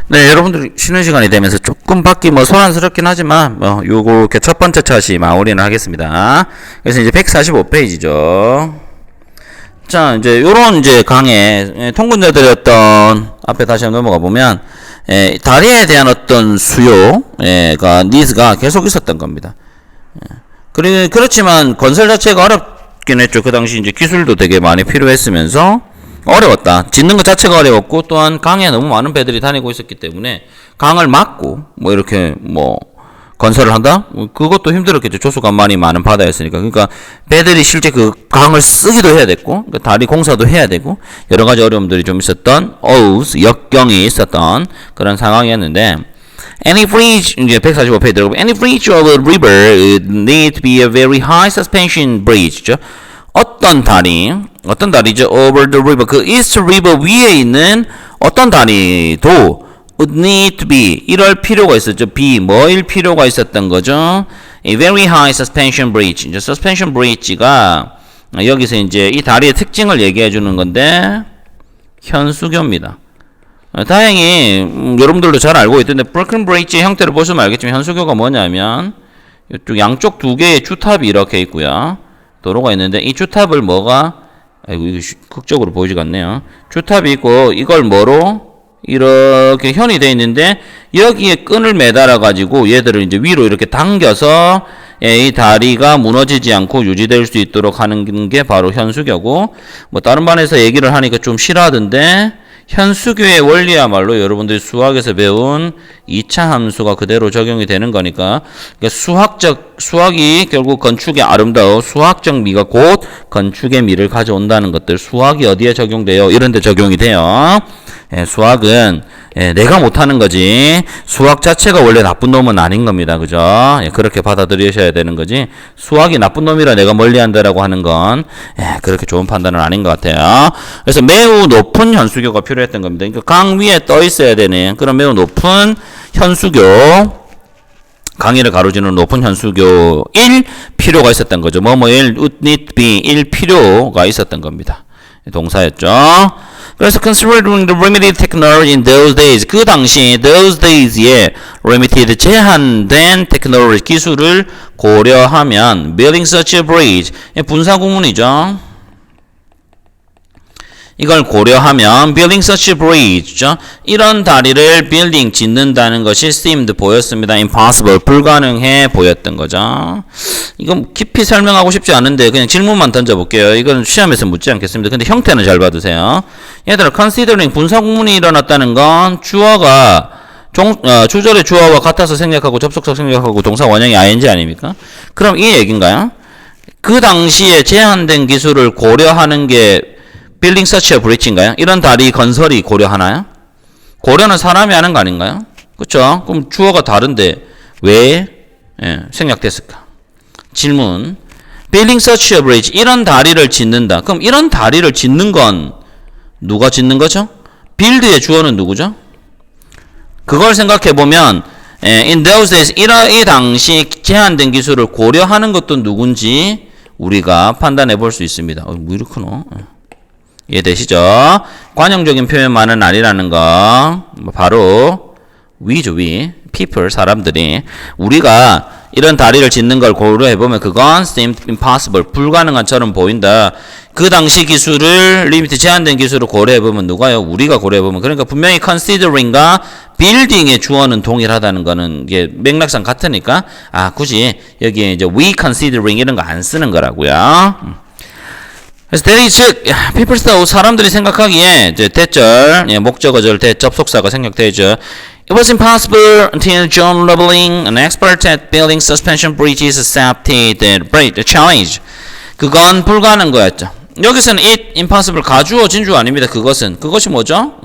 네, 여러분들 쉬는 시간이 되면서 조금 밖이 소란스럽긴 하지만 요렇게 첫 번째 차시 마무리는 하겠습니다. 그래서 이제 145페이지죠. 자, 이제 요런 이제 강의 통근자들의 어떤 앞에 다시 한번 넘어가 보면 다리에 대한 어떤 수요가 니즈가 계속 있었던 겁니다. 그렇지만 건설 자체가 어렵긴 했죠. 그 당시 이제 기술도 되게 많이 필요했으면서 어려웠다. 짓는 것 자체가 어려웠고, 또한 강에 너무 많은 배들이 다니고 있었기 때문에 강을 막고 이렇게 건설을 한다? 그것도 힘들었겠죠. 조수간만이 많은 바다였으니까. 그러니까 배들이 실제 그 강을 쓰기도 해야 됐고, 그러니까 다리 공사도 해야 되고, 여러 가지 어려움들이 좀 있었던 역경이 있었던 그런 상황이었는데, Any bridge, 이제 145페이지 들어보면, any bridge of a river need to be a very high suspension bridge죠. 어떤 다리죠? Over the river, 그 East River 위에 있는 어떤 다리도 would need to be, 이럴 필요가 있었죠. 뭐일 필요가 있었던 거죠. A very high suspension bridge. 이제 suspension bridge가 여기서 이제 이 다리의 특징을 얘기해 주는 건데, 현수교입니다. 다행히 여러분들도 잘 알고 있던데 브로큰 브릿지의 형태를 보시면 알겠지만 현수교가 뭐냐면 이쪽 양쪽 두 개의 주탑이 이렇게 있고요. 도로가 있는데 이 주탑을 이거 극적으로 보이지가 않네요. 주탑이 있고 이걸 이렇게 현이 되어 있는데 여기에 끈을 매달아 가지고 얘들을 이제 위로 이렇게 당겨서 이 다리가 무너지지 않고 유지될 수 있도록 하는 게 바로 현수교고, 다른 반에서 얘기를 하니까 좀 싫어하던데 현수교의 원리야말로 여러분들이 수학에서 배운 2차 함수가 그대로 적용이 되는 거니까, 수학이 결국 건축의 아름다움, 수학적 미가 곧 건축의 미를 가져온다는 것들, 수학이 어디에 적용돼요? 이런 데 적용이 돼요. 수학은 내가 못하는 거지 수학 자체가 원래 나쁜 놈은 아닌 겁니다. 그죠? 그렇게 받아들이셔야 되는 거지 수학이 나쁜 놈이라 내가 멀리한다라고 하는 건 그렇게 좋은 판단은 아닌 것 같아요. 그래서 매우 높은 현수교가 필요했던 겁니다. 그러니까 강 위에 떠 있어야 되는 그런 매우 높은 현수교, 강의를 가로지르는 높은 현수교 1 필요가 있었던 거죠. would need to be 1 필요가 있었던 겁니다. 동사였죠. 그래서 considering the limited technology in those days, 그 당시 those days에 limited 제한된 테크놀로지 기술을 고려하면 building such a bridge, 분사 구문이죠. 이걸 고려하면 building such a bridge죠. 이런 다리를 building 짓는다는 것이 seemed 보였습니다. impossible 불가능해 보였던 거죠. 이건 깊이 설명하고 싶지 않은데 그냥 질문만 던져볼게요. 이건 시험에서 묻지 않겠습니다. 근데 형태는 잘 봐두세요. 얘들아 considering 분사 구문이 일어났다는 건 주어가 주절의 주어와 같아서 생략하고 접속사 생략하고 동사 원형이 ing 아닙니까? 그럼 이 얘기인가요? 그 당시에 제한된 기술을 고려하는 게 building such a bridge인가요? 이런 다리 건설이 고려하나요? 고려는 사람이 하는 거 아닌가요? 그렇죠? 그럼 주어가 다른데 왜 생략됐을까? 질문. building such a bridge, 이런 다리를 짓는다. 그럼 이런 다리를 짓는 건 누가 짓는 거죠? build의 주어는 누구죠? 그걸 생각해 보면 in those days, 이 당시 제한된 기술을 고려하는 것도 누군지 우리가 판단해 볼 수 있습니다. 뭐 이렇구나. 이해되시죠? 관용적인 표현만은 아니라는 거 바로 위죠. 위 people, 사람들이 우리가 이런 다리를 짓는 걸 고려해보면 그건 seemed impossible, 불가능한처럼 보인다. 그 당시 기술을 리미트 제한된 기술을 고려해보면 누가요? 우리가 고려해보면. 그러니까 분명히 considering과 building의 주어는 동일하다는 거는 이게 맥락상 같으니까 굳이 여기에 이제 we considering 이런 거 안 쓰는 거라고요. 그래서 대리 즉 people thought, 사람들이 생각하기에 이제 대절, 목적어절 접속사가 생략되죠. It was impossible until John Roebling, an expert at building suspension bridges, accepted the challenge. 그건 불가능한 거였죠. 여기서는 it, impossible, 가주어, 진주어 아닙니다. 그것이 뭐죠?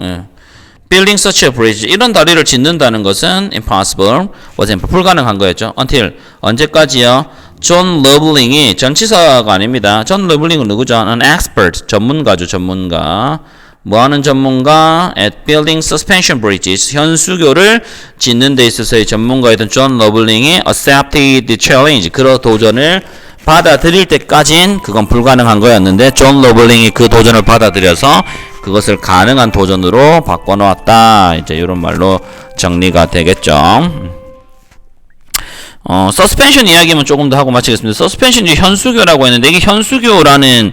Building such a bridge, 이런 다리를 짓는다는 것은 impossible, was 불가능한 거였죠. Until, 언제까지요? 존 러블링이 전치사가 아닙니다. 존 러블링은 누구죠? An expert, 전문가죠. 전문가. 뭐하는 전문가? At building suspension bridges, 현수교를 짓는 데 있어서의 전문가였던 존 러블링이 accepted the challenge, 그 도전을 받아들일 때까진 그건 불가능한 거였는데 존 러블링이 그 도전을 받아들여서 그것을 가능한 도전으로 바꿔놓았다. 이제 이런 말로 정리가 되겠죠. 서스펜션 이야기만 조금 더 하고 마치겠습니다. 서스펜션이 현수교라고 했는데 이게 현수교라는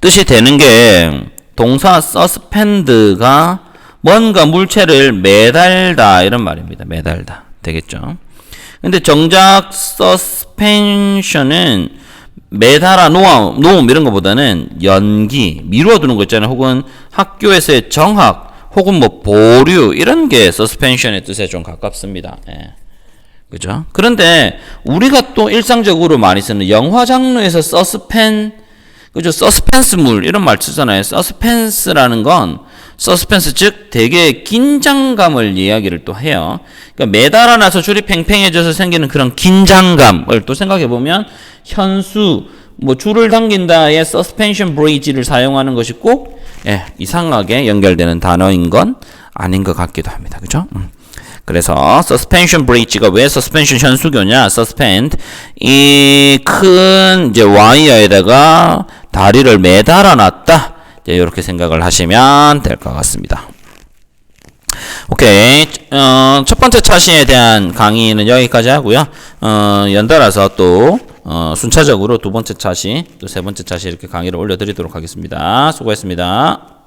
뜻이 되는 게 동사 suspend가 뭔가 물체를 매달다 이런 말입니다. 매달다 되겠죠. 근데 정작 suspension은 매달아 놓음 이런 것보다는 연기, 미루어두는 거 있잖아요. 혹은 학교에서의 정학, 혹은 뭐 보류 이런 게 suspension의 뜻에 좀 가깝습니다. 예. 그죠? 그런데 우리가 또 일상적으로 많이 쓰는 영화 장르에서 그죠? 서스펜스물 이런 말 쓰잖아요. 서스펜스라는 건 서스펜스 즉 되게 긴장감을 이야기를 또 해요. 그러니까 매달아놔서 줄이 팽팽해져서 생기는 그런 긴장감을 또 생각해 보면 현수 뭐 줄을 당긴다의 서스펜션 브리지를 사용하는 것이 꼭 이상하게 연결되는 단어인 건 아닌 것 같기도 합니다. 그죠? 그래서 suspension bridge가 왜 suspension 현수교냐? suspend 이 큰 이제 와이어에다가 다리를 매달아 놨다. 이렇게 생각을 하시면 될 것 같습니다. 오케이. 첫 번째 차시에 대한 강의는 여기까지 하고요. 연달아서 또 순차적으로 두 번째 차시, 또 세 번째 차시 이렇게 강의를 올려드리도록 하겠습니다. 수고했습니다.